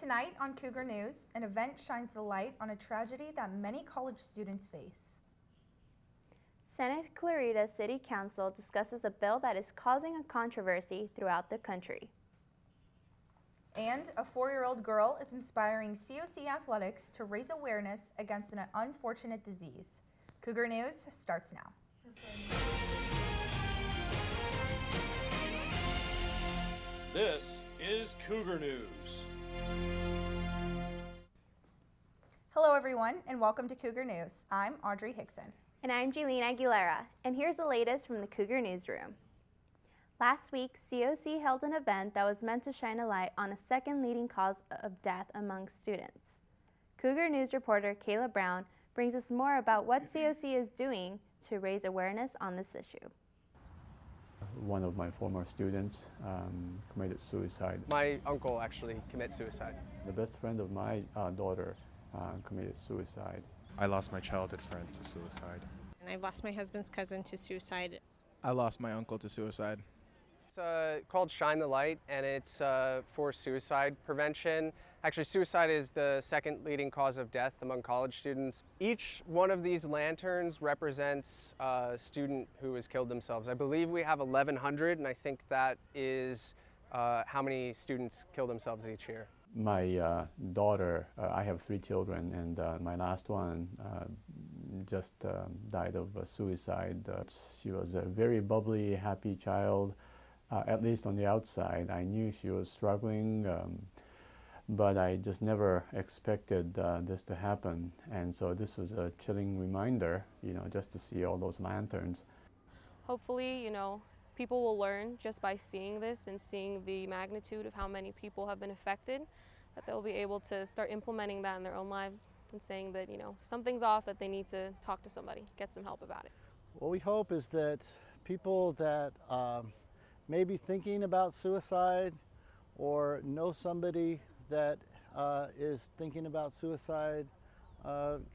Tonight on Cougar News, an event shines the light on a tragedy that many college students face. Santa Clarita City Council discusses a bill that is causing a controversy throughout the country. And a 4-year-old girl is inspiring COC athletics to raise awareness against an unfortunate disease. Cougar News starts now. This is Cougar News. Hello everyone and welcome to Cougar News. I'm Audrey Hickson. And I'm Jaylene Aguilera, and here's the latest from the Cougar Newsroom. Last week, COC held an event that was meant to shine a light on a second leading cause of death among students. Cougar News reporter Kayla Brown brings us more about what COC is doing to raise awareness on this issue. One of my former students committed suicide. My uncle actually committed suicide. The best friend of my daughter committed suicide. I lost my childhood friend to suicide. And I lost my husband's cousin to suicide. I lost my uncle to suicide. It's called Shine the Light, and it's for suicide prevention. Actually, suicide is the second leading cause of death among college students. Each one of these lanterns represents a student who has killed themselves. I believe we have 1,100, and I think that is how many students kill themselves each year. My daughter, I have 3 children, and my last one just died of suicide. She was a very bubbly, happy child, at least on the outside. I knew she was struggling, but I just never expected this to happen. And so this was a chilling reminder, just to see all those lanterns. Hopefully, people will learn just by seeing this and seeing the magnitude of how many people have been affected, that they'll be able to start implementing that in their own lives and saying that, something's off, that they need to talk to somebody, get some help about it. What we hope is that people that may be thinking about suicide or know somebody that is thinking about suicide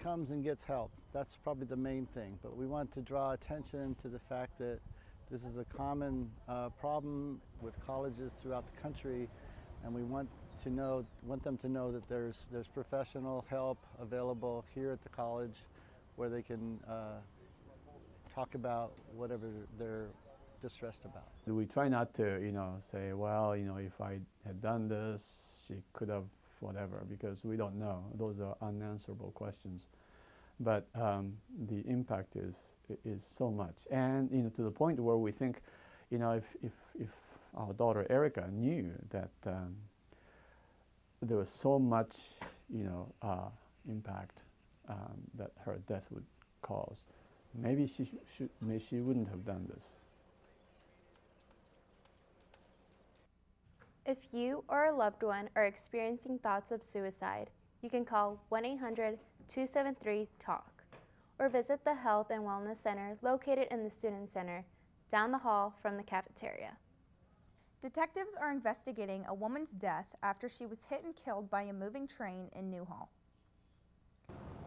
comes and gets help. That's probably the main thing. But we want to draw attention to the fact that this is a common problem with colleges throughout the country, and we want them to know that there's professional help available here at the college where they can talk about whatever they're distressed about. We try not to, say, well, if I had done this, she could have whatever, because we don't know. Those are unanswerable questions. But the impact is so much, and to the point where we think, if our daughter Erica knew that there was so much, impact that her death would cause, maybe she wouldn't have done this. If you or a loved one are experiencing thoughts of suicide, you can call 1-800-273-TALK or visit the Health and Wellness Center located in the Student Center down the hall from the cafeteria. Detectives are investigating a woman's death after she was hit and killed by a moving train in Newhall.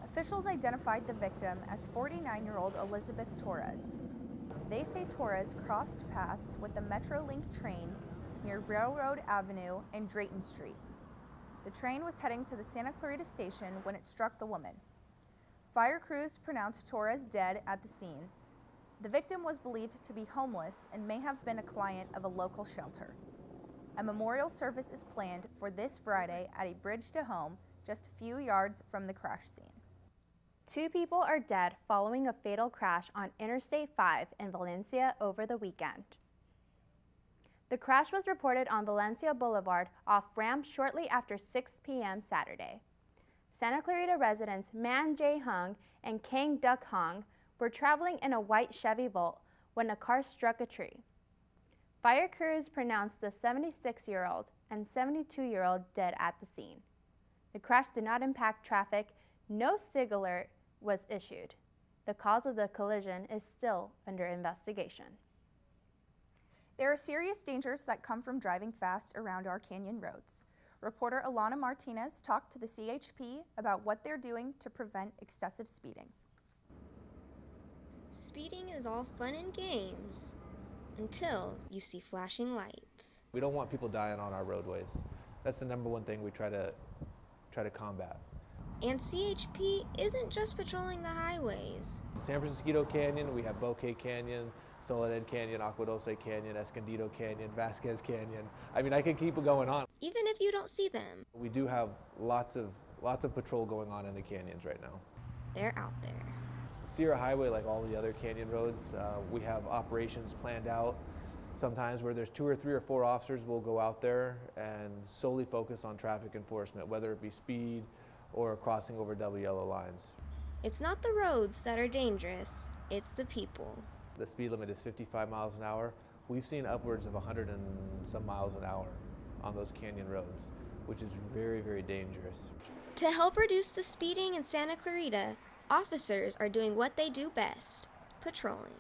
Officials identified the victim as 49-year-old Elizabeth Torres. They say Torres crossed paths with the Metrolink train near Railroad Avenue and Drayton Street. The train was heading to the Santa Clarita station when it struck the woman. Fire crews pronounced Torres dead at the scene. The victim was believed to be homeless and may have been a client of a local shelter. A memorial service is planned for this Friday at a bridge to home just a few yards from the crash scene. 2 people are dead following a fatal crash on Interstate 5 in Valencia over the weekend. The crash was reported on Valencia Boulevard off-ramp shortly after 6 p.m. Saturday. Santa Clarita residents Man Jae Hung and Kang Duk Hong were traveling in a white Chevy Volt when a car struck a tree. Fire crews pronounced the 76-year-old and 72-year-old dead at the scene. The crash did not impact traffic. No SIG alert was issued. The cause of the collision is still under investigation. There are serious dangers that come from driving fast around our canyon roads. Reporter Alana Martinez talked to the CHP about what they're doing to prevent excessive speeding. Speeding is all fun and games until you see flashing lights. We don't want people dying on our roadways. That's the #1 thing we try to combat. And CHP isn't just patrolling the highways. In San Francisco Canyon, we have Bouquet Canyon, Soledad Canyon, Agua Dulce Canyon, Escondido Canyon, Vasquez Canyon. I mean, I could keep going on. Even if you don't see them, We do have lots of patrol going on in the canyons right now. they're out there. Sierra Highway, like all the other canyon roads, we have operations planned out. Sometimes where there's 2 or 3 or 4 officers will go out there and solely focus on traffic enforcement, whether it be speed or crossing over double yellow lines. It's not the roads that are dangerous, it's the people. The speed limit is 55 miles an hour. We've seen upwards of 100 and some miles an hour on those canyon roads, which is very, very dangerous. To help reduce the speeding in Santa Clarita, officers are doing what they do best, patrolling.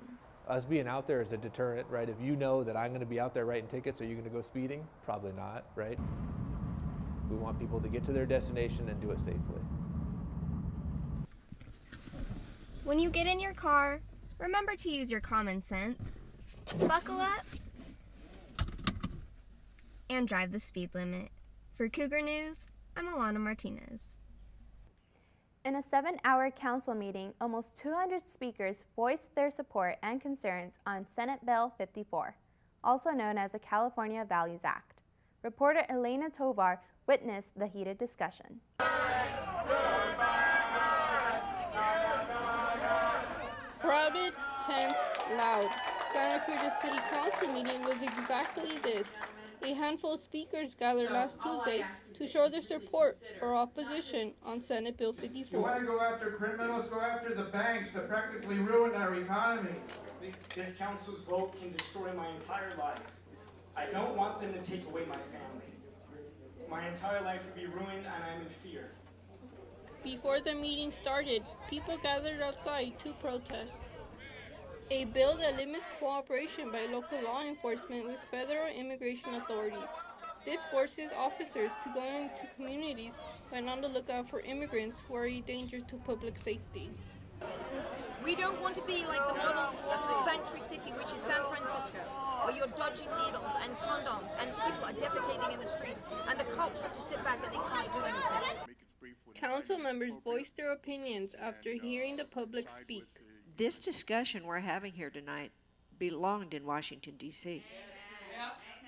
Us being out there is a deterrent, right? If you know that I'm going to be out there writing tickets, are you going to go speeding? Probably not, right? We want people to get to their destination and do it safely. When you get in your car, remember to use your common sense. Buckle up and drive the speed limit. For Cougar News, I'm Alana Martinez. In a 7-hour council meeting, almost 200 speakers voiced their support and concerns on Senate Bill 54, also known as the California Values Act. Reporter Elena Tovar witnessed the heated discussion. Crowded, tense, loud. Santa Cruz City Council meeting was exactly this. A handful of speakers gathered last Tuesday to show their support or opposition on Senate Bill 54. You want to go after criminals, go after the banks that practically ruined our economy. This council's vote can destroy my entire life. I don't want them to take away my family. My entire life would be ruined and I'm in fear. Before the meeting started, people gathered outside to protest. A bill that limits cooperation by local law enforcement with federal immigration authorities. This forces officers to go into communities when on the lookout for immigrants who are a danger to public safety. We don't want to be like the model sanctuary city, which is San Francisco, where you're dodging needles and condoms and people are defecating in the streets and the cops have to sit back and they can't do anything. Council members voiced their opinions after hearing the public speak. This discussion we're having here tonight belonged in Washington, D.C.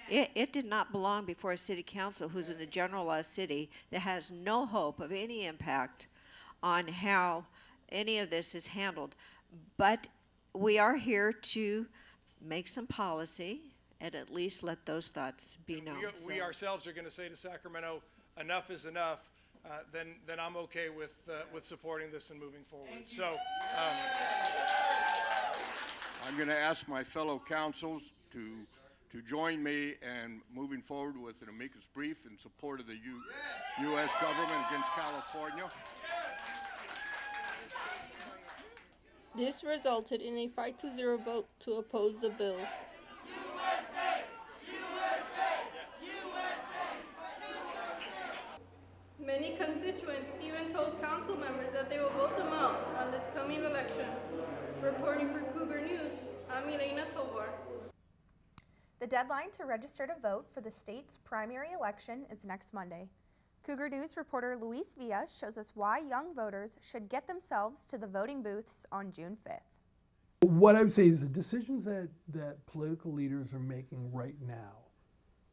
It did not belong before a city council who's in a generalized city that has no hope of any impact on how any of this is handled. But we are here to make some policy and at least let those thoughts be known. We ourselves are going to say to Sacramento, enough is enough. Then I'm okay with supporting this and moving forward. So I'm going to ask my fellow councils to join me in moving forward with an amicus brief in support of the U.S. government against California. This resulted in a 5-0 vote to oppose the bill. Many constituents even told council members that they will vote them out on this coming election. Reporting for Cougar News, I'm Elena Tovar. The deadline to register to vote for the state's primary election is next Monday. Cougar News reporter Luis Villa shows us why young voters should get themselves to the voting booths on June 5th. What I would say is the decisions that political leaders are making right now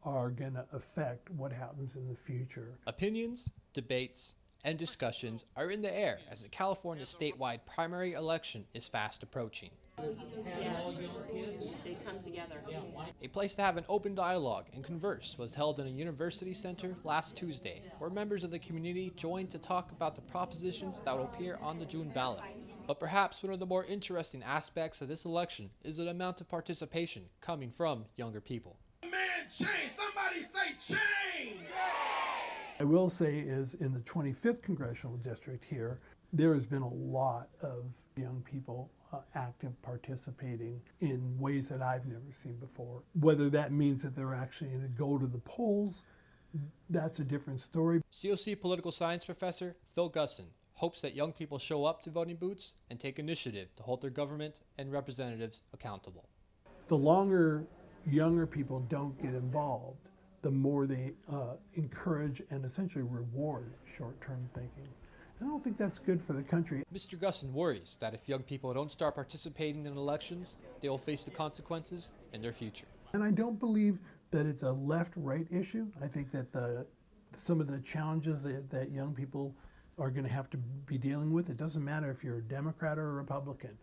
are going to affect what happens in the future. Opinions, debates, and discussions are in the air as the California statewide primary election is fast approaching. Yes, they come together. A place to have an open dialogue and converse was held in a university center last Tuesday, where members of the community joined to talk about the propositions that will appear on the June ballot. But perhaps one of the more interesting aspects of this election is the amount of participation coming from younger people. Man, change! Somebody say change! I will say is in the 25th congressional district here, there has been a lot of young people active participating in ways that I've never seen before. Whether that means that they're actually going to go to the polls, that's a different story. COC political science professor Phil Gusson hopes that young people show up to voting booths and take initiative to hold their government and representatives accountable. The longer younger people don't get involved, the more they encourage and essentially reward short-term thinking. And I don't think that's good for the country. Mr. Gusson worries that if young people don't start participating in elections, they will face the consequences in their future. And I don't believe that it's a left-right issue. I think that some of the challenges that young people are going to have to be dealing with, it doesn't matter if you're a Democrat or a Republican.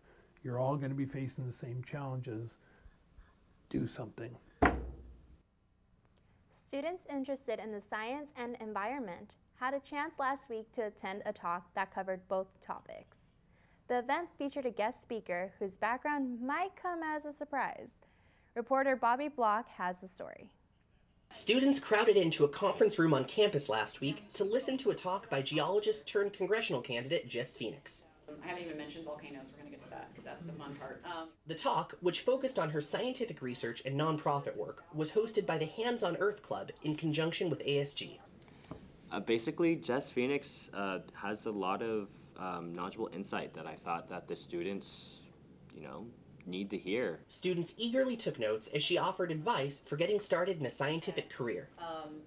You're all going to be facing the same challenges. Do something. Students interested in the science and environment had a chance last week to attend a talk that covered both topics. The event featured a guest speaker whose background might come as a surprise. Reporter Bobby Block has the story. Students crowded into a conference room on campus last week to listen to a talk by geologist turned congressional candidate Jess Phoenix. I haven't even mentioned volcanoes. We're going to get to that because that's the fun part. The talk, which focused on her scientific research and nonprofit work, was hosted by the Hands on Earth Club in conjunction with ASG. Basically, Jess Phoenix has a lot of knowledgeable insight that I thought that the students, need to hear. Students eagerly took notes as she offered advice for getting started in a scientific career.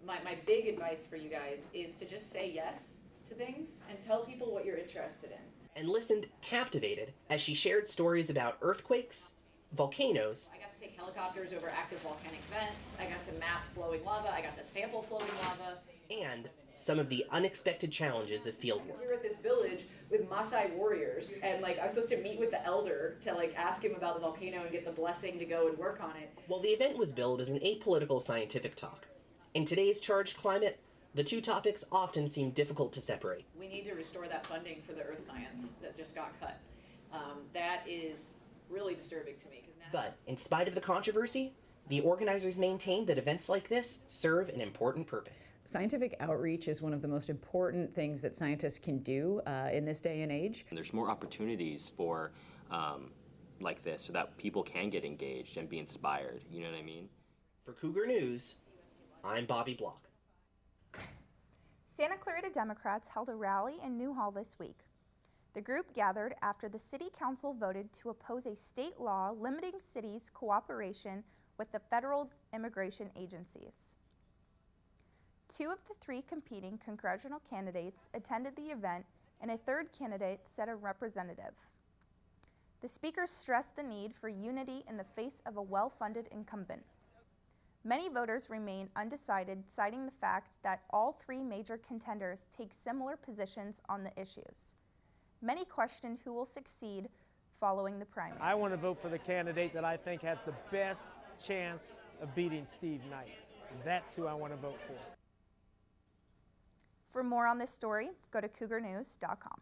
My big advice for you guys is to just say yes to things and tell people what you're interested in. And listened captivated as she shared stories about earthquakes, volcanoes. I got to take helicopters over active volcanic vents. I got to map flowing lava. I got to sample flowing lava. And some of the unexpected challenges of fieldwork. We were at this village with Maasai warriors, and I was supposed to meet with the elder to ask him about the volcano and get the blessing to go and work on it. While the event was billed as an apolitical scientific talk, in today's charged climate, the two topics often seem difficult to separate. We need to restore that funding for the earth science that just got cut. That is really disturbing to me. But in spite of the controversy, the organizers maintain that events like this serve an important purpose. Scientific outreach is one of the most important things that scientists can do in this day and age. And there's more opportunities for like this so that people can get engaged and be inspired, you know what I mean? For Cougar News, I'm Bobby Block. Santa Clarita Democrats held a rally in Newhall this week. The group gathered after the City Council voted to oppose a state law limiting cities' cooperation with the federal immigration agencies. Two of the three competing congressional candidates attended the event, and a third candidate sent a representative. The speakers stressed the need for unity in the face of a well-funded incumbent. Many voters remain undecided, citing the fact that all three major contenders take similar positions on the issues. Many questioned who will succeed following the primary. I want to vote for the candidate that I think has the best chance of beating Steve Knight. That's who I want to vote for. For more on this story, go to cougarnews.com.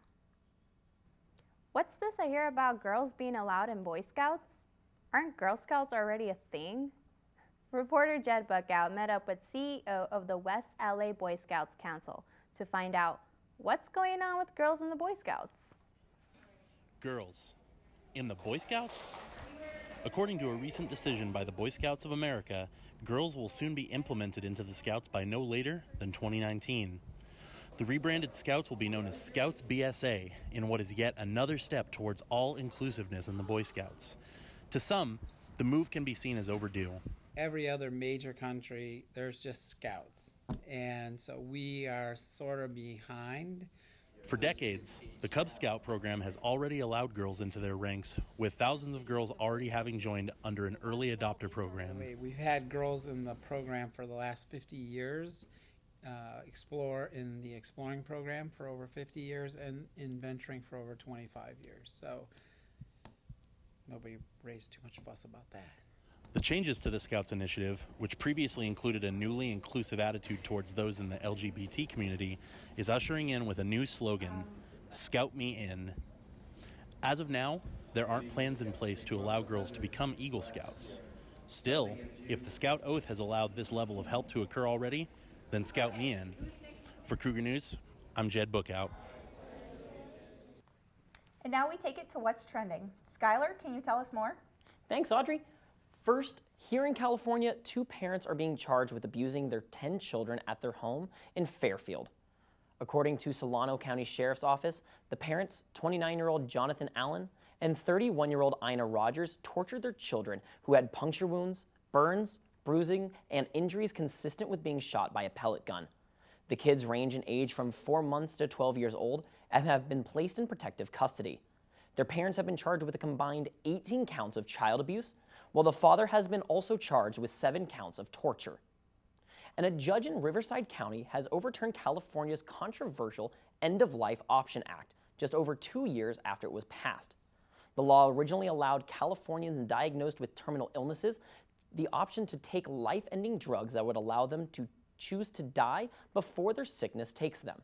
What's this I hear about girls being allowed in Boy Scouts? Aren't Girl Scouts already a thing? Reporter Jed Buckout met up with CEO of the West LA Boy Scouts Council to find out what's going on with girls in the Boy Scouts. Girls in the Boy Scouts? According to a recent decision by the Boy Scouts of America, girls will soon be implemented into the Scouts by no later than 2019. The rebranded Scouts will be known as Scouts BSA in what is yet another step towards all-inclusiveness in the Boy Scouts. To some, the move can be seen as overdue. Every other major country, there's just Scouts. And so we are sort of behind. For decades, the Cub Scout program has already allowed girls into their ranks, with thousands of girls already having joined under an early adopter program. We've had girls in the program for the last 50 years, explore in the exploring program for over 50 years, and in venturing for over 25 years. So nobody raised too much fuss about that. The changes to the Scouts initiative, which previously included a newly inclusive attitude towards those in the LGBT community, is ushering in with a new slogan, Scout Me In. As of now, there aren't plans in place to allow girls to become Eagle Scouts. Still, if the Scout Oath has allowed this level of help to occur already, then Scout Me In. For Cougar News, I'm Jed Buckout. And now we take it to what's trending. Skylar, can you tell us more? Thanks, Audrey. First, here in California, 2 parents are being charged with abusing their 10 children at their home in Fairfield. According to Solano County Sheriff's Office, the parents, 29-year-old Jonathan Allen and 31-year-old Ina Rogers, tortured their children who had puncture wounds, burns, bruising, and injuries consistent with being shot by a pellet gun. The kids range in age from 4 months to 12 years old and have been placed in protective custody. Their parents have been charged with a combined 18 counts of child abuse, while the father has been also charged with 7 counts of torture. And a judge in Riverside County has overturned California's controversial End-of-Life Option Act just over 2 years after it was passed. The law originally allowed Californians diagnosed with terminal illnesses the option to take life-ending drugs that would allow them to choose to die before their sickness takes them.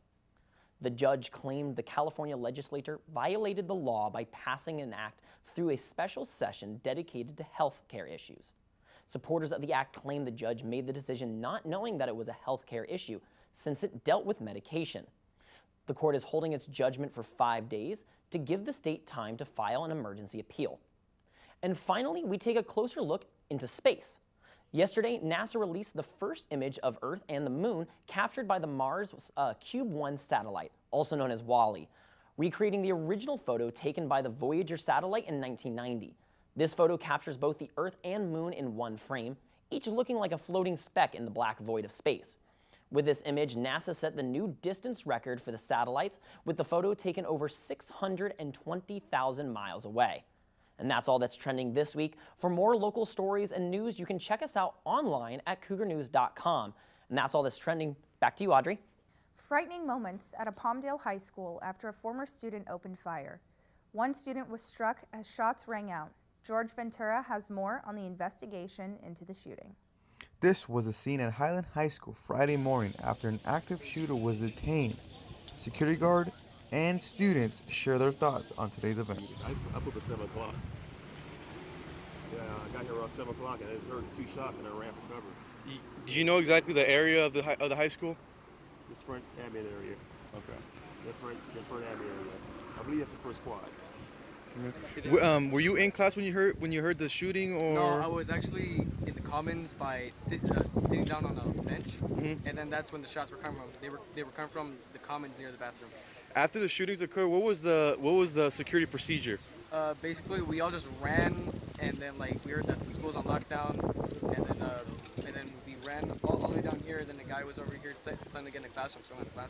The judge claimed the California legislature violated the law by passing an act through a special session dedicated to health care issues. Supporters of the act claim the judge made the decision not knowing that it was a health care issue, since it dealt with medication. The court is holding its judgment for 5 days to give the state time to file an emergency appeal. And finally, we take a closer look into space. Yesterday, NASA released the first image of Earth and the Moon captured by the Mars Cube 1 satellite, also known as WALL-E, recreating the original photo taken by the Voyager satellite in 1990. This photo captures both the Earth and Moon in one frame, each looking like a floating speck in the black void of space. With this image, NASA set the new distance record for the satellites, with the photo taken over 620,000 miles away. And that's all that's trending this week. For more local stories and news, you can check us out online at cougarnews.com. And that's all that's trending. Back to you, Audrey. Frightening moments at a Palmdale High School after a former student opened fire. One student was struck as shots rang out. George Ventura has more on the investigation into the shooting. This was a scene at Highland High School Friday morning after an active shooter was detained. Security guard and students share their thoughts on today's event. I put at 7 o'clock. Yeah, I got here around 7 o'clock and I just heard 2 shots and I ran for cover. Do you know exactly the area of the high school? This front admin area. Okay. The front admin area. I believe that's the first quad. Were you in class when you heard the shooting, or? No, I was actually in the commons by sitting down on a bench, and then that's when the shots were coming from. They were coming from the commons near the bathroom. After the shootings occurred, what was the security procedure? Basically, we all just ran, and then we heard that the school's on lockdown, and then we ran all the way down here. And then the guy was over here trying to get in the classroom, so I went to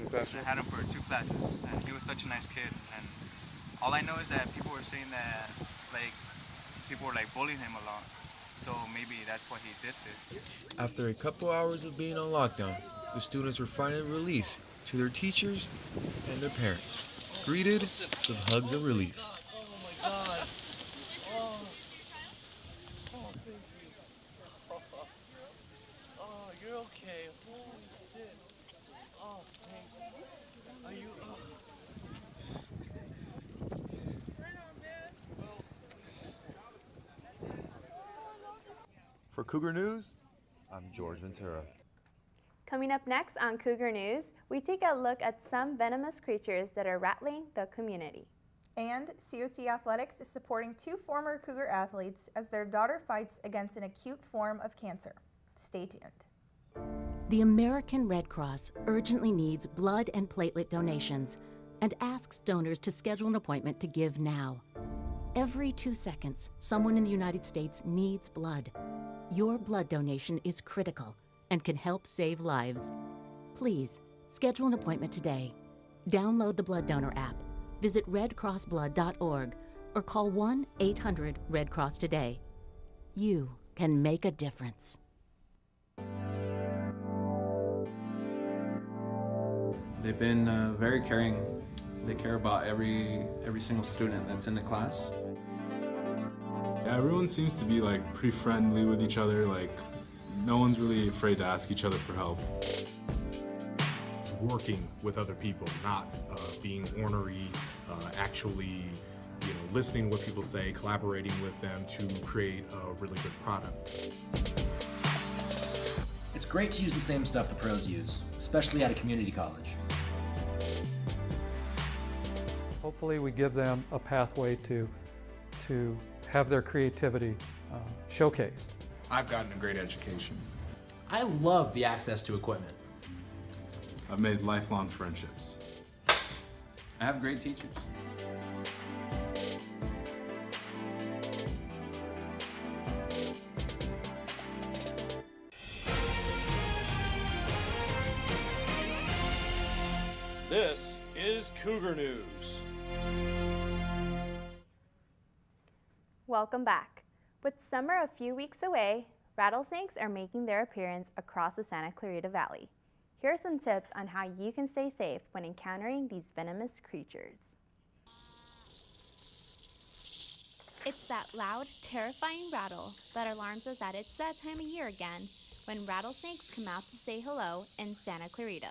the classroom. I had him for 2 classes, and he was such a nice kid. And all I know is that people were saying that people were bullying him a lot. So maybe that's why he did this. After a couple hours of being on lockdown, the students were finally released to their teachers and their parents, greeted with hugs of relief. Oh my God. Oh, thank you. Oh, you're okay. Holy shit. Oh, thank you. Are you? For Cougar News, I'm George Ventura. Coming up next on Cougar News, we take a look at some venomous creatures that are rattling the community. And COC Athletics is supporting 2 former Cougar athletes as their daughter fights against an acute form of cancer. Stay tuned. The American Red Cross urgently needs blood and platelet donations and asks donors to schedule an appointment to give now. Every 2 seconds, someone in the United States needs blood. Your blood donation is critical and can help save lives. Please, schedule an appointment today. Download the Blood Donor app, visit redcrossblood.org, or call 1-800-RED-CROSS today. You can make a difference. They've been very caring. They care about every single student that's in the class. Yeah, everyone seems to be pretty friendly with each other. No one's really afraid to ask each other for help. Working with other people, not being ornery, actually, listening to what people say, collaborating with them to create a really good product. It's great to use the same stuff the pros use, especially at a community college. Hopefully we give them a pathway to have their creativity showcased. I've gotten a great education. I love the access to equipment. I've made lifelong friendships. I have great teachers. This is Cougar News. Welcome back. With summer a few weeks away, rattlesnakes are making their appearance across the Santa Clarita Valley. Here are some tips on how you can stay safe when encountering these venomous creatures. It's that loud, terrifying rattle that alarms us that it's that time of year again when rattlesnakes come out to say hello in Santa Clarita.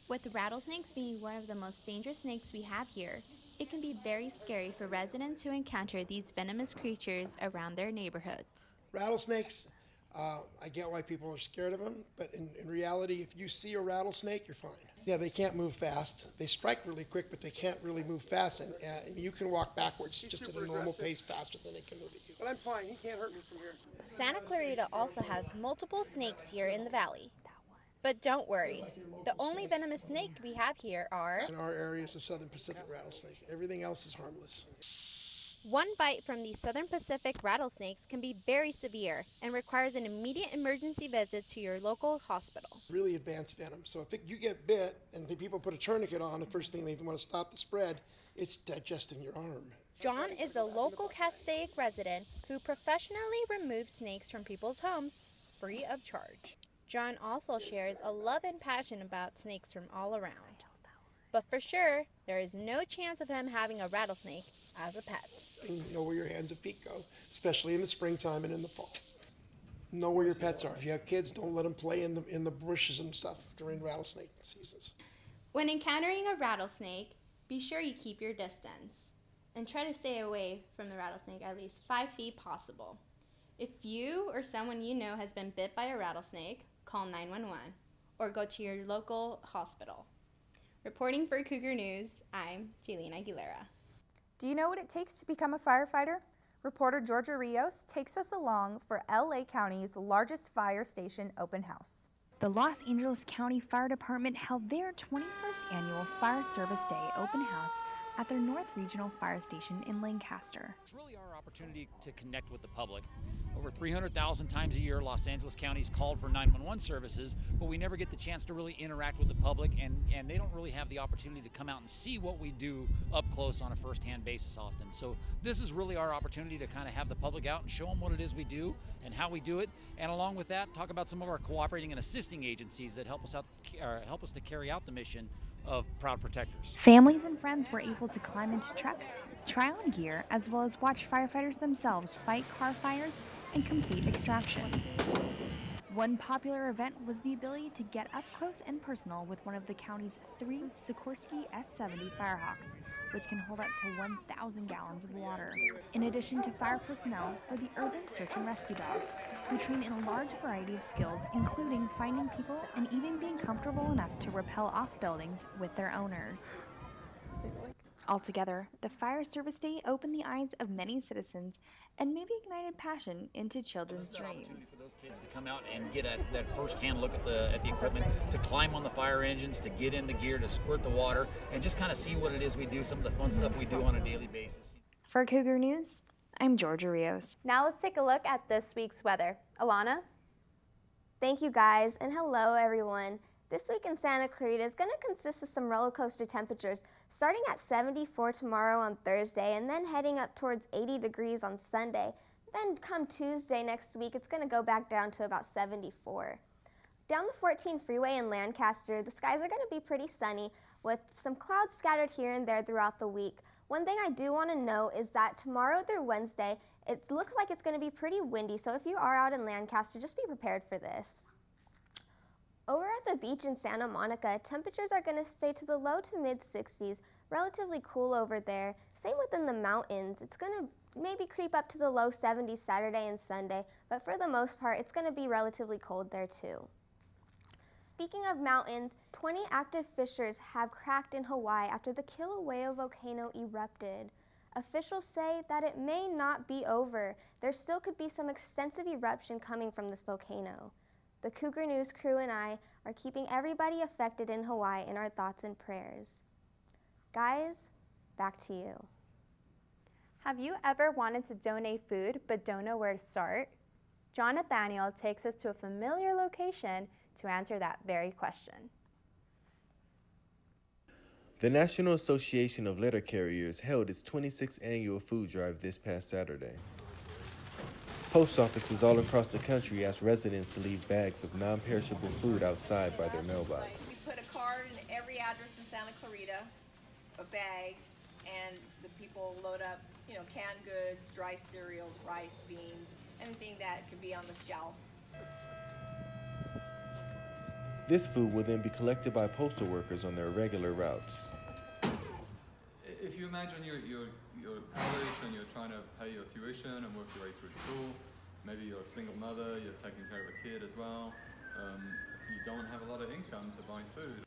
With rattlesnakes being one of the most dangerous snakes we have here, it can be very scary for residents who encounter these venomous creatures around their neighborhoods. Rattlesnakes, I get why people are scared of them, but in reality, if you see a rattlesnake, you're fine. Yeah, they can't move fast. They strike really quick, but they can't really move fast, and you can walk backwards just at a normal pace faster than they can move at you. But I'm fine. He can't hurt me from here. Santa Clarita also has multiple snakes here in the valley. But don't worry, the only venomous snake we have here are... In our area is the Southern Pacific rattlesnake. Everything else is harmless. One bite from these Southern Pacific rattlesnakes can be very severe and requires an immediate emergency visit to your local hospital. Really advanced venom. So if you get bit and the people put a tourniquet on, the first thing they want to stop the spread, it's digesting your arm. John is a local Castaic resident who professionally removes snakes from people's homes free of charge. John also shares a love and passion about snakes from all around. But for sure, there is no chance of him having a rattlesnake as a pet. And you know where your hands and feet go, especially in the springtime and in the fall. Know where your pets are. If you have kids, don't let them play in the bushes and stuff during rattlesnake seasons. When encountering a rattlesnake, be sure you keep your distance and try to stay away from the rattlesnake at least 5 feet possible. If you or someone you know has been bit by a rattlesnake, call 911 or go to your local hospital. Reporting for Cougar News, I'm Jaylene Aguilera. Do you know what it takes to become a firefighter? Reporter Georgia Rios takes us along for LA County's largest fire station open house. The Los Angeles County Fire Department held their 21st annual Fire Service Day open house at their North Regional Fire Station in Lancaster. It's really our opportunity to connect with the public. Over 300,000 times a year, Los Angeles County is called for 911 services, but we never get the chance to really interact with the public, and they don't really have the opportunity to come out and see what we do up close on a first-hand basis often. So this is really our opportunity to kind of have the public out and show them what it is we do and how we do it, and along with that, talk about some of our cooperating and assisting agencies that help us to carry out the mission of Proud Protectors. Families and friends were able to climb into trucks, try on gear, as well as watch firefighters themselves fight car fires and complete extractions. One popular event was the ability to get up close and personal with one of the county's 3 Sikorsky S-70 Firehawks, which can hold up to 1,000 gallons of water. In addition to fire personnel were the urban search and rescue dogs, who train in a large variety of skills, including finding people and even being comfortable enough to rappel off buildings with their owners. Altogether, the Fire Service Day opened the eyes of many citizens and maybe ignited passion into children's dreams. For those kids to come out and get that first-hand look at the equipment, to climb on the fire engines, to get in the gear, to squirt the water, and just kind of see what it is we do, some of the fun stuff we do on a daily basis. For Cougar News, I'm Georgia Rios. Now let's take a look at this week's weather. Alana? Thank you guys, and hello everyone. This week in Santa Clarita is going to consist of some roller coaster temperatures, starting at 74 tomorrow on Thursday and then heading up towards 80 degrees on Sunday. Then come Tuesday next week, it's going to go back down to about 74. Down the 14 freeway in Lancaster, the skies are going to be pretty sunny with some clouds scattered here and there throughout the week. One thing I do want to note is that tomorrow through Wednesday, it looks like it's going to be pretty windy, so if you are out in Lancaster, just be prepared for this. Over at the beach in Santa Monica, temperatures are going to stay to the low to mid 60s, relatively cool over there. Same within the mountains. It's going to maybe creep up to the low 70s Saturday and Sunday, but for the most part, it's going to be relatively cold there too. Speaking of mountains, 20 active fissures have cracked in Hawaii after the Kilauea volcano erupted. Officials say that it may not be over. There still could be some extensive eruption coming from this volcano. The Cougar News crew and I are keeping everybody affected in Hawaii in our thoughts and prayers. Guys, back to you. Have you ever wanted to donate food but don't know where to start? John Nathaniel takes us to a familiar location to answer that very question. The National Association of Letter Carriers held its 26th annual food drive this past Saturday. Post offices all across the country asked residents to leave bags of non-perishable food outside by their mailbox. We put a card in every address in Santa Clarita, a bag, and the people load up, canned goods, dry cereals, rice, beans, anything that could be on the shelf. This food will then be collected by postal workers on their regular routes. If you imagine you're college and you're trying to pay your tuition and work your way through school, maybe you're a single mother, you're taking care of a kid as well, you don't have a lot of income to buy food.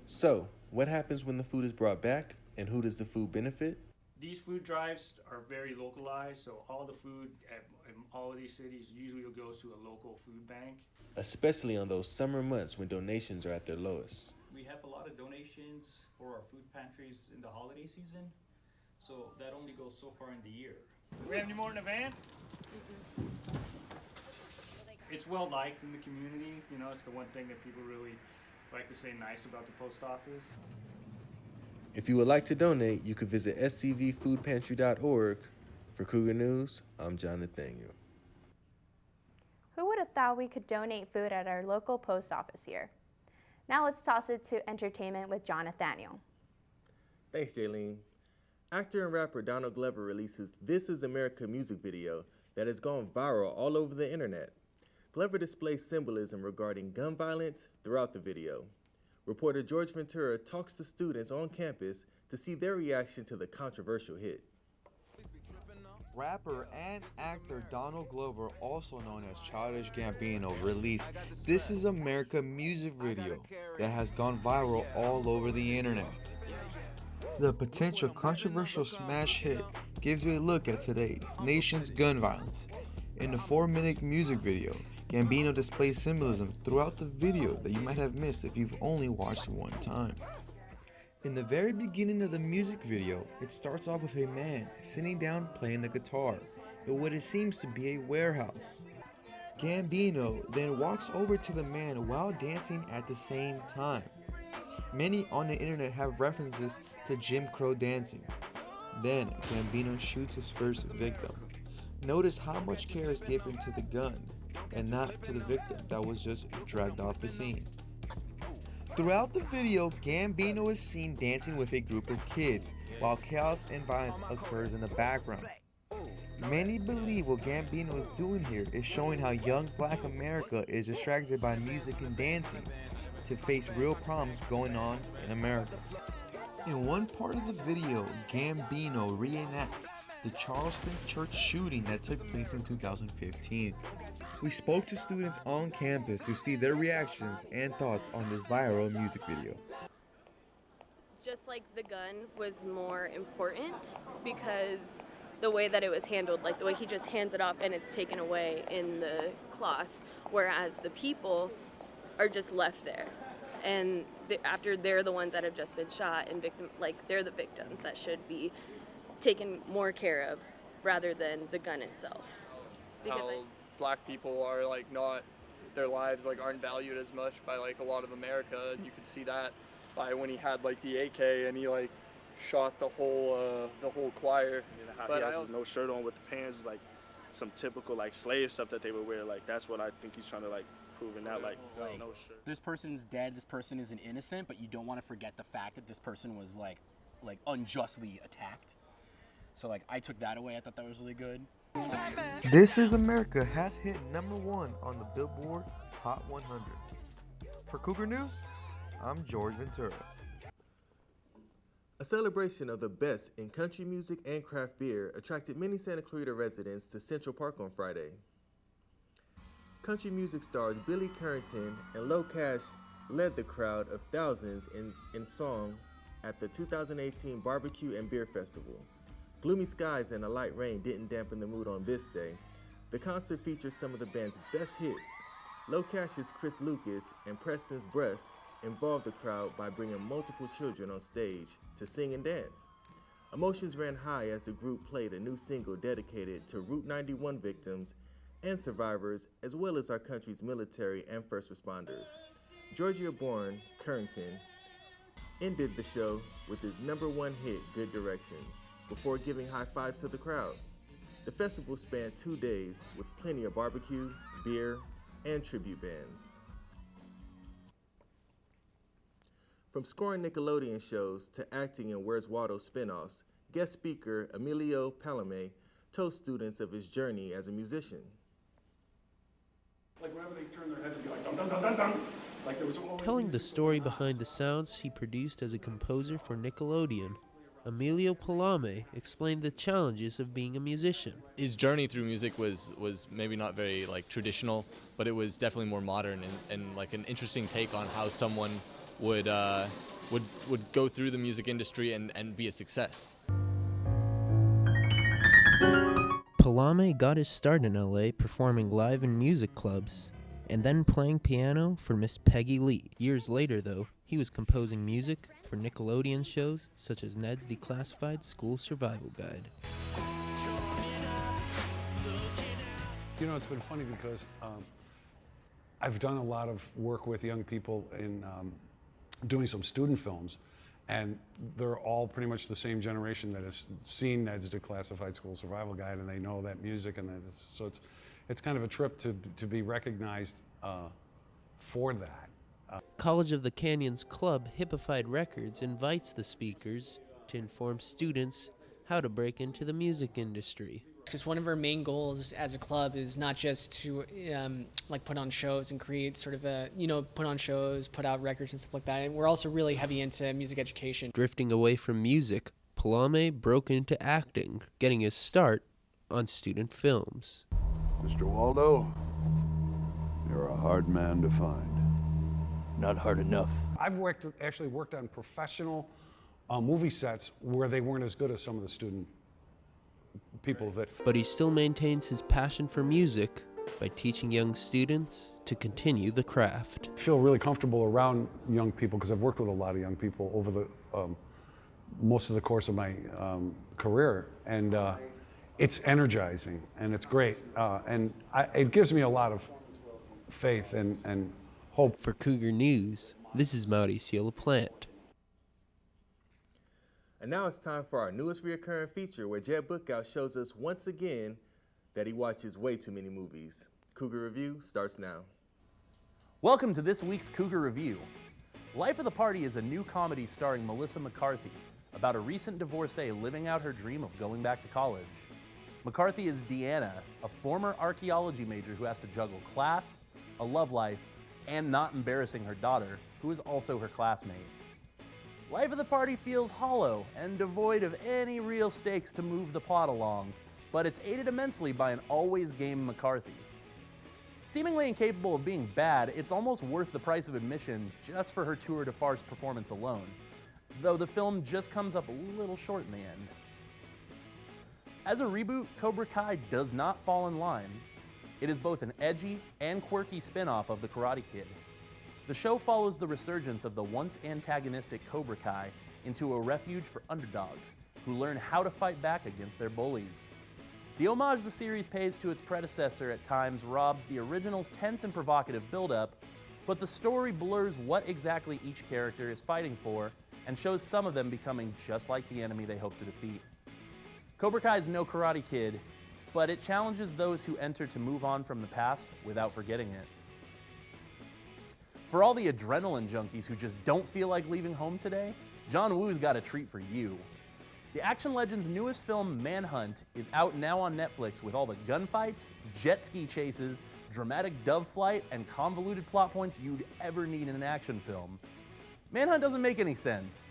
So, what happens when the food is brought back, and who does the food benefit? These food drives are very localized, so all the food in all of these cities usually goes to a local food bank. Especially on those summer months when donations are at their lowest. We have a lot of donations for our food pantries in the holiday season, so that only goes so far in the year. We have any more in the van? It's well liked in the community. It's the one thing that people really like to say nice about the post office. If you would like to donate, you could visit scvfoodpantry.org. For Cougar News, I'm John Nathaniel. Who would have thought we could donate food at our local post office here? Now let's toss it to entertainment with John Nathaniel. Thanks, Jaylene. Actor and rapper Donald Glover releases This Is America music video that has gone viral all over the internet. Glover displays symbolism regarding gun violence throughout the video. Reporter George Ventura talks to students on campus to see their reaction to the controversial hit. Rapper and actor Donald Glover, also known as Childish Gambino, released This Is America music video that has gone viral all over the internet. The potential controversial smash hit gives you a look at today's nation's gun violence. In the 4-minute music video, Gambino displays symbolism throughout the video that you might have missed if you've only watched one time. In the very beginning of the music video, it starts off with a man sitting down playing the guitar in what it seems to be a warehouse. Gambino then walks over to the man while dancing at the same time. Many on the internet have references to Jim Crow dancing. Then Gambino shoots his first victim. Notice how much care is given to the gun and not to the victim that was just dragged off the scene. Throughout the video, Gambino is seen dancing with a group of kids while chaos and violence occurs in the background. Many believe what Gambino is doing here is showing how young Black America is distracted by music and dancing to face real problems going on in America. In one part of the video, Gambino reenacts the Charleston church shooting that took place in 2015. We spoke to students on campus to see their reactions and thoughts on this viral music video. Just like the gun was more important because the way that it was handled, like the way he just hands it off and it's taken away in the cloth, whereas the people are just left there. And after they're the ones that have just been shot and they're the victims that should be taken more care of rather than the gun itself. Because Black people are not, their lives aren't valued as much by a lot of America, and you could see that by when he had the AK and he shot the whole choir. How he has no shirt on with the pants, some typical slave stuff that they would wear. That's what I think he's trying to prove in that no shirt. This person's dead. This person isn't innocent, but you don't want to forget the fact that this person was unjustly attacked. So I took that away. I thought that was really good. This Is America has hit #1 on the Billboard Hot 100. For Cougar News, I'm George Ventura. A celebration of the best in country music and craft beer attracted many Santa Clarita residents to Central Park on Friday. Country music stars Billy Currington and Low Cash led the crowd of thousands in song at the 2018 Barbecue and Beer Festival. Gloomy skies and a light rain didn't dampen the mood on this day. The concert featured some of the band's best hits. Low Cash's Chris Lucas and Preston's Breast involved the crowd by bringing multiple children on stage to sing and dance. Emotions ran high as the group played a new single dedicated to Route 91 victims and survivors, as well as our country's military and first responders. Georgia-born Currington ended the show with his #1 hit, Good Directions, before giving high fives to the crowd. The festival spanned 2 days with plenty of barbecue, beer, and tribute bands. From scoring Nickelodeon shows to acting in Where's Waldo spinoffs, guest speaker Emilio Palame told students of his journey as a musician. Like whenever they turn their heads, it'd be like dum dum dum dum dum. Like there was always Telling the story behind the sounds he produced as a composer for Nickelodeon, Emilio Palame explained the challenges of being a musician. His journey through music was maybe not very traditional, but it was definitely more modern and like an interesting take on how someone would go through the music industry and be a success. Palame got his start in LA performing live in music clubs and then playing piano for Miss Peggy Lee. Years later, though, he was composing music for Nickelodeon shows such as Ned's Declassified School Survival Guide. You know, it's been funny because I've done a lot of work with young people in doing some student films, and they're all pretty much the same generation that has seen Ned's Declassified School Survival Guide, and they know that music, and so it's kind of a trip to be recognized for that. College of the Canyons Club Hippified Records invites the speakers to inform students how to break into the music industry. Because one of our main goals as a club is not just to like put on shows and create sort of a, put on shows, put out records and stuff like that. And we're also really heavy into music education. Drifting away from music, Palame broke into acting, getting his start on student films. Mr. Waldo, you're a hard man to find. Not hard enough. I've actually worked on professional movie sets where they weren't as good as some of the student people that. But he still maintains his passion for music by teaching young students to continue the craft. I feel really comfortable around young people because I've worked with a lot of young people over the most of the course of my career, and it's energizing and it's great, and it gives me a lot of faith and hope. For Cougar News, this is Mauricio LaPlante. And now it's time for our newest recurring feature where Jed Bookout shows us once again that he watches way too many movies. Cougar Review starts now. Welcome to this week's Cougar Review. Life of the Party is a new comedy starring Melissa McCarthy about a recent divorcee living out her dream of going back to college. McCarthy is Deanna, a former archaeology major who has to juggle class, a love life, and not embarrassing her daughter, who is also her classmate. Life of the Party feels hollow and devoid of any real stakes to move the plot along, but it's aided immensely by an always game McCarthy. Seemingly incapable of being bad, it's almost worth the price of admission just for her tour de farce performance alone, though the film just comes up a little short in the end. As a reboot, Cobra Kai does not fall in line. It is both an edgy and quirky spin-off of The Karate Kid. The show follows the resurgence of the once antagonistic Cobra Kai into a refuge for underdogs who learn how to fight back against their bullies. The homage the series pays to its predecessor at times robs the original's tense and provocative build-up, but the story blurs what exactly each character is fighting for and shows some of them becoming just like the enemy they hope to defeat. Cobra Kai is no Karate Kid, but it challenges those who enter to move on from the past without forgetting it. For all the adrenaline junkies who just don't feel like leaving home today, John Woo's got a treat for you. The action legend's newest film, Manhunt, is out now on Netflix with all the gunfights, jet ski chases, dramatic dove flight, and convoluted plot points you'd ever need in an action film. Manhunt doesn't make any sense,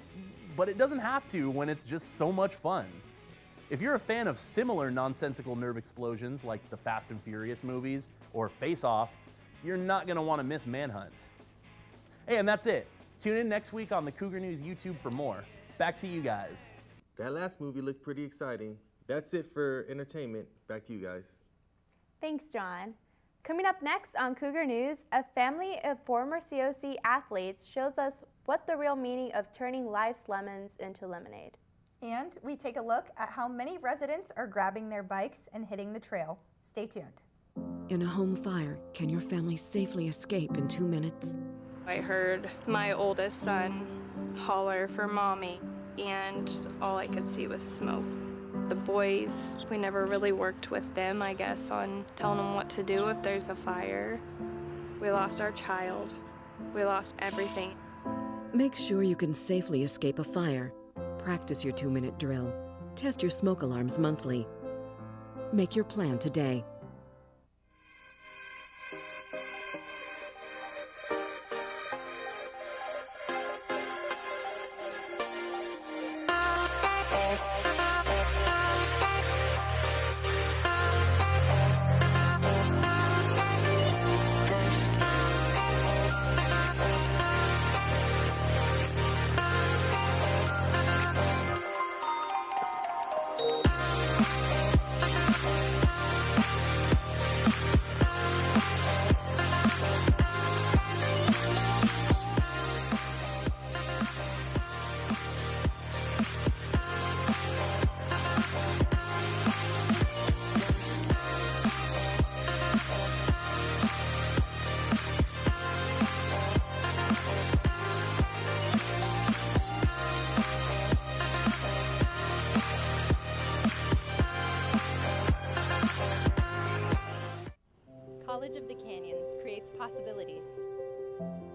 but it doesn't have to when it's just so much fun. If you're a fan of similar nonsensical nerve explosions like the Fast and Furious movies or Face Off, you're not going to want to miss Manhunt. Hey, and that's it. Tune in next week on the Cougar News YouTube for more. Back to you guys. That last movie looked pretty exciting. That's it for entertainment. Back to you guys. Thanks, John. Coming up next on Cougar News, a family of former COC athletes shows us what the real meaning of turning life's lemons into lemonade. And we take a look at how many residents are grabbing their bikes and hitting the trail. Stay tuned. In a home fire, can your family safely escape in 2 minutes? I heard my oldest son holler for mommy, and all I could see was smoke. The boys, we never really worked with them, I guess, on telling them what to do if there's a fire. We lost our child. We lost everything. Make sure you can safely escape a fire. Practice your 2-minute drill. Test your smoke alarms monthly. Make your plan today. College of the Canyons creates possibilities.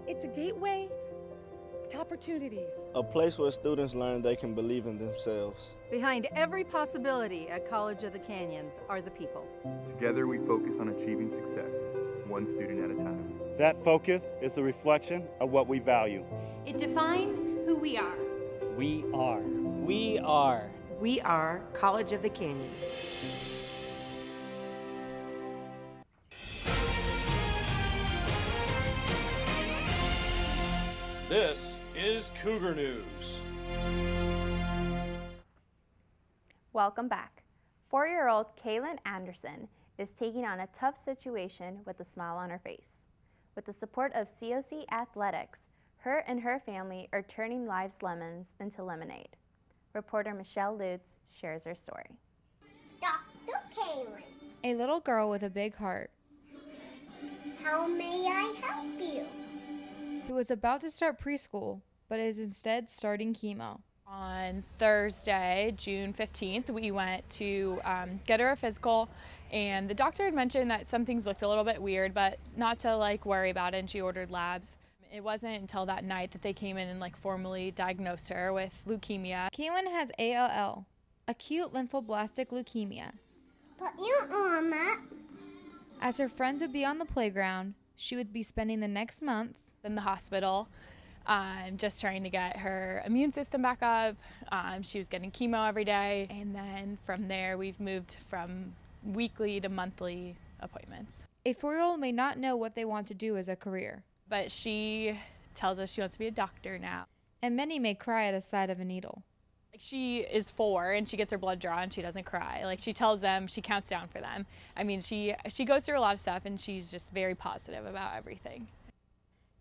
It's a gateway to opportunities. A place where students learn they can believe in themselves. Behind every possibility at College of the Canyons are the people. Together we focus on achieving success, one student at a time. That focus is a reflection of what we value. It defines who we are. We are. We are. We are College of the Canyons. This is Cougar News. Welcome back. 4-year-old Kaylin Anderson is taking on a tough situation with a smile on her face. With the support of COC Athletics, her and her family are turning life's lemons into lemonade. Reporter Michelle Lutz shares her story. Dr. Kaylin. A little girl with a big heart. How may I help you? Who was about to start preschool, but is instead starting chemo. On Thursday, June 15th, we went to get her a physical, and the doctor had mentioned that some things looked a little bit weird, but not to worry about it, and she ordered labs. It wasn't until that night that they came in and formally diagnosed her with leukemia. Kaylin has ALL, acute lymphoblastic leukemia. Put your arm up. As her friends would be on the playground, she would be spending the next month in the hospital, just trying to get her immune system back up. She was getting chemo every day, and then from there we've moved from weekly to monthly appointments. A 4-year-old may not know what they want to do as a career, but she tells us she wants to be a doctor now. And many may cry at the sight of a needle. She is 4 and she gets her blood drawn, she doesn't cry. She tells them, she counts down for them. I mean, she goes through a lot of stuff, and she's just very positive about everything.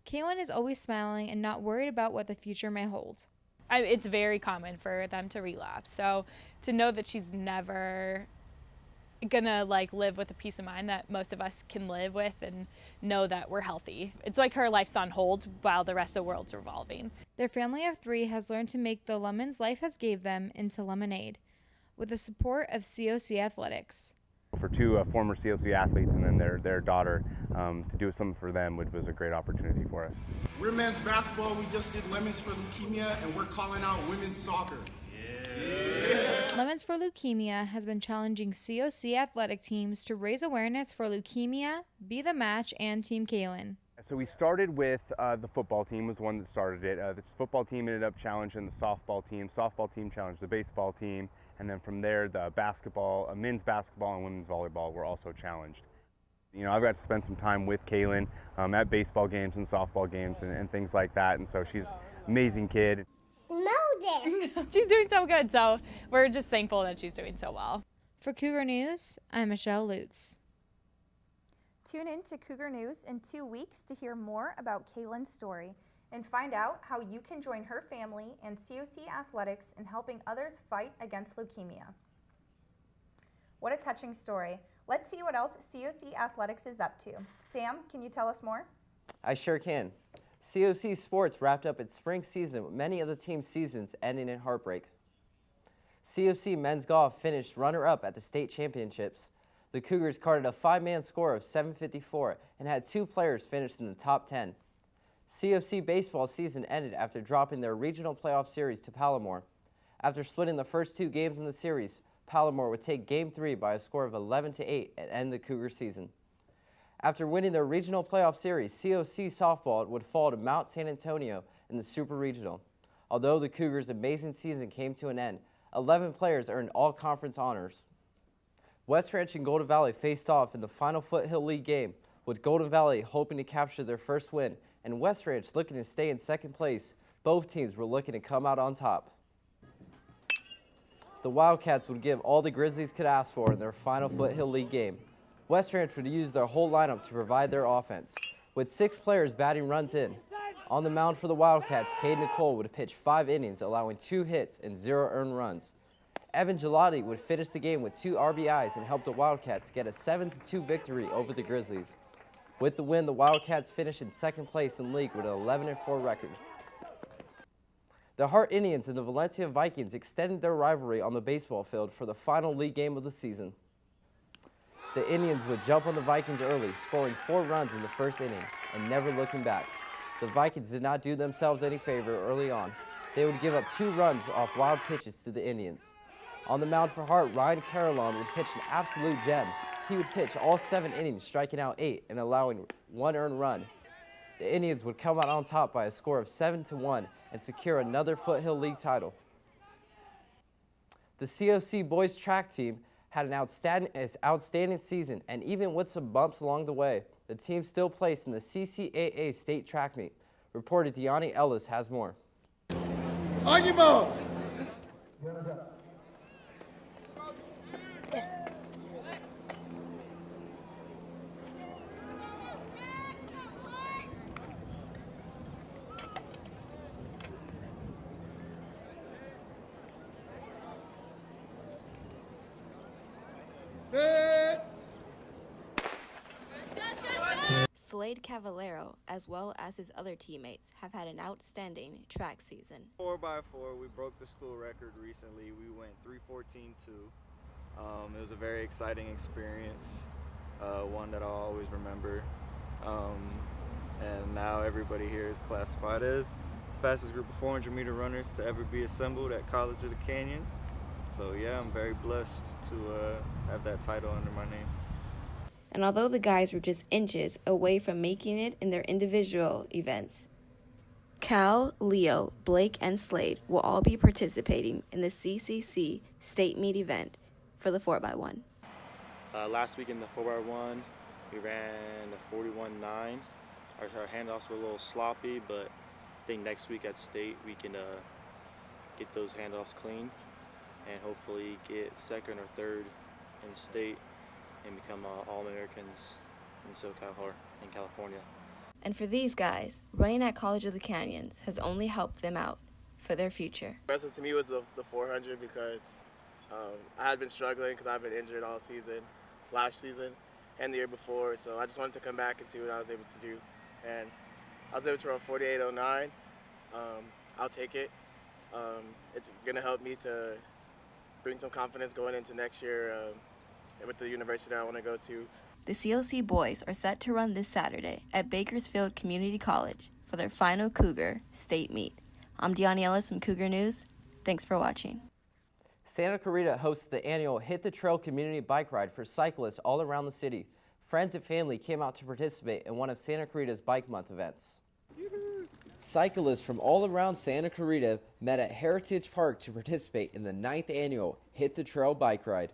Kaylin is always smiling and not worried about what the future may hold. It's very common for them to relapse. So to know that she's never gonna live with a peace of mind that most of us can live with and know that we're healthy. It's like her life's on hold while the rest of the world's revolving. Their family of 3 has learned to make the lemons life has gave them into lemonade with the support of COC Athletics. For 2 former COC athletes and then their daughter, to do something for them was a great opportunity for us. We're men's basketball. We just did Lemons for Leukemia, and we're calling out women's soccer. Yeah. Lemons for Leukemia has been challenging COC athletic teams to raise awareness for leukemia, Be the Match, and Team Kaylin. So we started with the football team was the one that started it. The football team ended up challenging the softball team challenged the baseball team, and then from there the basketball, men's basketball and women's volleyball were also challenged. I've got to spend some time with Kaylin at baseball games and softball games and things like that, and so she's an amazing kid. Smell this. She's doing so good, so we're just thankful that she's doing so well. For Cougar News, I'm Michelle Lutz. Tune in to Cougar News in 2 weeks to hear more about Kaylin's story and find out how you can join her family and COC Athletics in helping others fight against leukemia. What a touching story. Let's see what else COC Athletics is up to. Sam, can you tell us more? I sure can. COC Sports wrapped up its spring season with many of the team's seasons ending in heartbreak. COC men's golf finished runner-up at the state championships. The Cougars carded a 5-man score of 754 and had 2 players finish in the top 10. COC baseball season ended after dropping their regional playoff series to Palomar. After splitting the first 2 games in the series, Palomar would take Game 3 by a score of 11-8 and end the Cougar season. After winning their regional playoff series, COC softball would fall to Mount San Antonio in the Super Regional. Although the Cougars' amazing season came to an end, 11 players earned all-conference honors. West Ranch and Golden Valley faced off in the final Foothill League game, with Golden Valley hoping to capture their first win and West Ranch looking to stay in second place. Both teams were looking to come out on top. The Wildcats would give all the Grizzlies could ask for in their final Foothill League game. West Ranch would use their whole lineup to provide their offense, with 6 players batting runs in. On the mound for the Wildcats, Cade Nicole would pitch 5 innings, allowing 2 hits and 0 earned runs. Evan Gelati would finish the game with 2 RBIs and help the Wildcats get a 7-2 victory over the Grizzlies. With the win, the Wildcats finished in second place in league with an 11-4 record. The Hart Indians and the Valencia Vikings extended their rivalry on the baseball field for the final league game of the season. The Indians would jump on the Vikings early, scoring 4 runs in the first inning and never looking back. The Vikings did not do themselves any favor early on. They would give up 2 runs off wild pitches to the Indians. On the mound for Hart, Ryan Carolon would pitch an absolute gem. He would pitch all 7 innings, striking out 8 and allowing 1 earned run. The Indians would come out on top by a score of 7-1 and secure another Foothill League title. The COC boys track team had an outstanding season, and even with some bumps along the way, the team still placed in the CCAA state track meet. Reporter Deani Ellis has more. On your marks. Slade Cavallero, as well as his other teammates, have had an outstanding track season. 4x4, we broke the school record recently. We went 3:14.2. It was a very exciting experience, one that I'll always remember. And now everybody here is classified as the fastest group of 400-meter runners to ever be assembled at College of the Canyons. So yeah, I'm very blessed to have that title under my name. And although the guys were just inches away from making it in their individual events, Cal, Leo, Blake, and Slade will all be participating in the CCC state meet event for the 4x1. Last week in the 4x1, we ran a 41.9. Our handoffs were a little sloppy, but I think next week at state we can get those handoffs cleaned and hopefully get second or third in state and become All-Americans in SoCal or in California. And for these guys, running at College of the Canyons has only helped them out for their future. Wrestling to me was the 400 because I had been struggling because I've been injured all season, last season and the year before, so I just wanted to come back and see what I was able to do. And I was able to run 48.09. I'll take it. It's going to help me to bring some confidence going into next year with the university that I want to go to. The COC boys are set to run this Saturday at Bakersfield Community College for their final Cougar state meet. I'm Deani Ellis from Cougar News. Thanks for watching. Santa Clarita hosts the annual Hit the Trail community bike ride for cyclists all around the city. Friends and family came out to participate in one of Santa Clarita's Bike Month events. Cyclists from all around Santa Clarita met at Heritage Park to participate in the 9th annual Hit the Trail bike ride.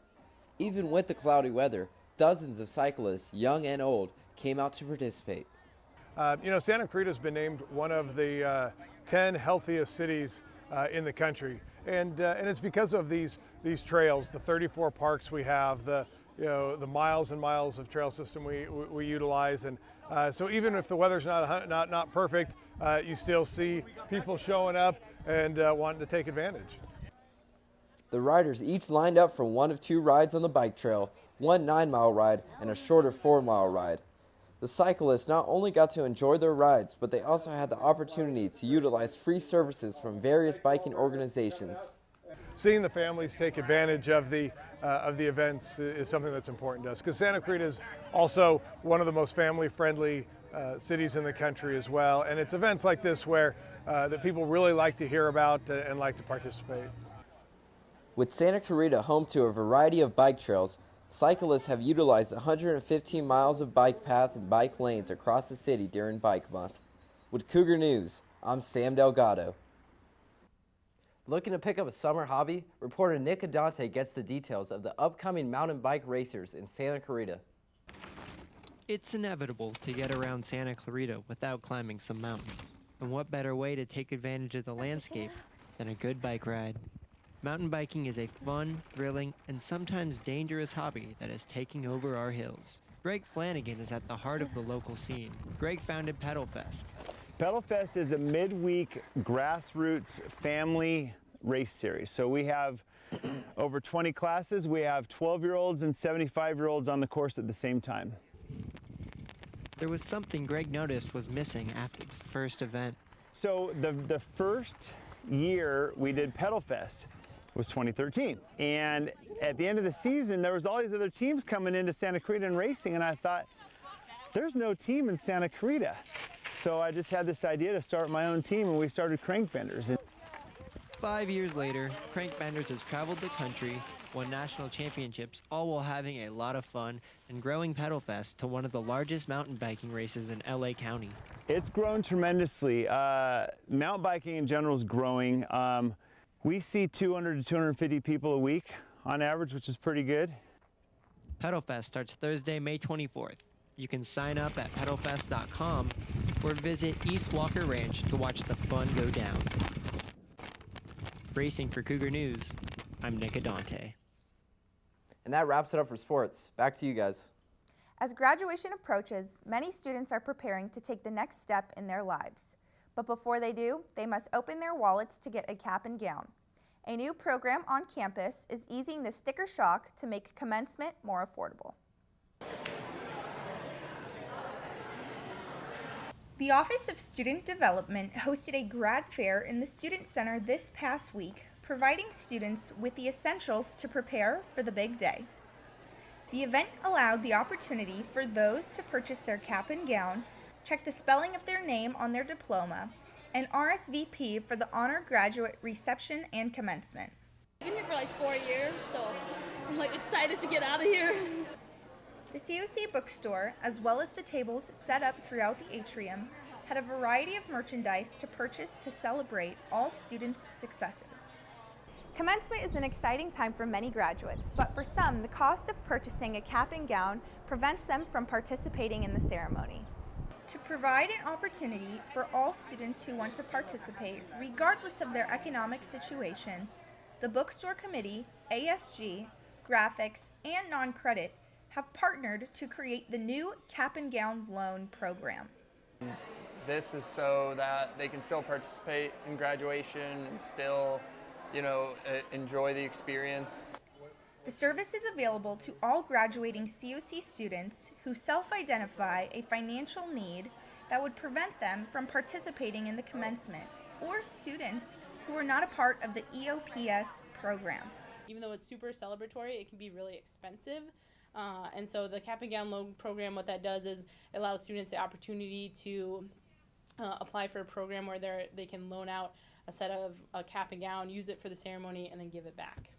Even with the cloudy weather, dozens of cyclists, young and old, came out to participate. Santa Clarita has been named one of the 10 healthiest cities in the country, and it's because of these trails, the 34 parks we have, the miles and miles of trail system we utilize, and so even if the weather's not perfect, you still see people showing up and wanting to take advantage. The riders each lined up for one of 2 rides on the bike trail, one 9-mile ride and a shorter 4-mile ride. The cyclists not only got to enjoy their rides, but they also had the opportunity to utilize free services from various biking organizations. Seeing the families take advantage of the events is something that's important to us, because Santa Clarita is also one of the most family-friendly cities in the country as well, and it's events like this where that people really like to hear about and like to participate. With Santa Clarita home to a variety of bike trails, cyclists have utilized 115 miles of bike paths and bike lanes across the city during Bike Month. With Cougar News, I'm Sam Delgado. Looking to pick up a summer hobby? Reporter Nick Adante gets the details of the upcoming mountain bike racers in Santa Clarita. It's inevitable to get around Santa Clarita without climbing some mountains. And what better way to take advantage of the landscape than a good bike ride? Mountain biking is a fun, thrilling, and sometimes dangerous hobby that is taking over our hills. Greg Flanagan is at the heart of the local scene. Greg founded Pedal Fest. Pedal Fest is a midweek grassroots family race series. So we have over 20 classes. We have 12-year-olds and 75-year-olds on the course at the same time. There was something Greg noticed was missing after the first event. So the first year we did Pedal Fest was 2013. And at the end of the season, there was all these other teams coming into Santa Clarita and racing, and I thought, there's no team in Santa Clarita. So I just had this idea to start my own team, and we started Crank Benders. 5 years later, Crank Benders has traveled the country, won national championships, all while having a lot of fun and growing Pedal Fest to one of the largest mountain biking races in LA County. It's grown tremendously. Mountain biking in general is growing. We see 200 to 250 people a week on average, which is pretty good. Pedal Fest starts Thursday, May 24th. You can sign up at pedalfest.com or visit East Walker Ranch to watch the fun go down. Racing for Cougar News, I'm Nick Adante. And that wraps it up for sports. Back to you guys. As graduation approaches, many students are preparing to take the next step in their lives. But before they do, they must open their wallets to get a cap and gown. A new program on campus is easing the sticker shock to make commencement more affordable. The Office of Student Development hosted a grad fair in the Student Center this past week, providing students with the essentials to prepare for the big day. The event allowed the opportunity for those to purchase their cap and gown, check the spelling of their name on their diploma, and RSVP for the honor graduate reception and commencement. I've been here for like 4 years, so I'm like excited to get out of here. The COC bookstore, as well as the tables set up throughout the atrium, had a variety of merchandise to purchase to celebrate all students' successes. Commencement is an exciting time for many graduates, but for some, the cost of purchasing a cap and gown prevents them from participating in the ceremony. To provide an opportunity for all students who want to participate, regardless of their economic situation, the Bookstore Committee, ASG, Graphics, and Non-Credit have partnered to create the new Cap and Gown Loan Program. This is so that they can still participate in graduation and still, enjoy the experience. The service is available to all graduating COC students who self-identify a financial need that would prevent them from participating in the commencement, or students who are not a part of the EOPS program. Even though it's super celebratory, it can be really expensive. And so the Cap and Gown Loan Program, what that does is it allows students the opportunity to apply for a program where they can loan out a set of a cap and gown, use it for the ceremony, and then give it back.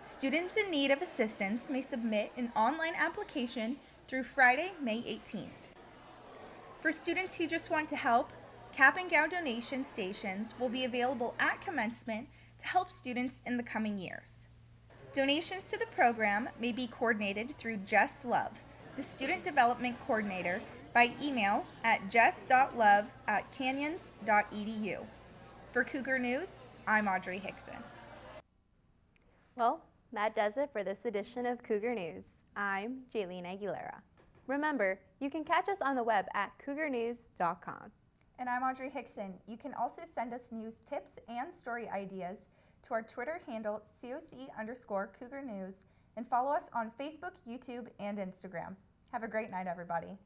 Students in need of assistance may submit an online application through Friday, May 18th. For students who just want to help, cap and gown donation stations will be available at commencement to help students in the coming years. Donations to the program may be coordinated through Jess Love, the Student Development Coordinator, by email at jess.love@canyons.edu. For Cougar News, I'm Audrey Hickson. Well, that does it for this edition of Cougar News. I'm Jaylene Aguilera. Remember, you can catch us on the web at cougarnews.com. And I'm Audrey Hickson. You can also send us news tips and story ideas to our Twitter handle COC_Cougar News and follow us on Facebook, YouTube, and Instagram. Have a great night, everybody.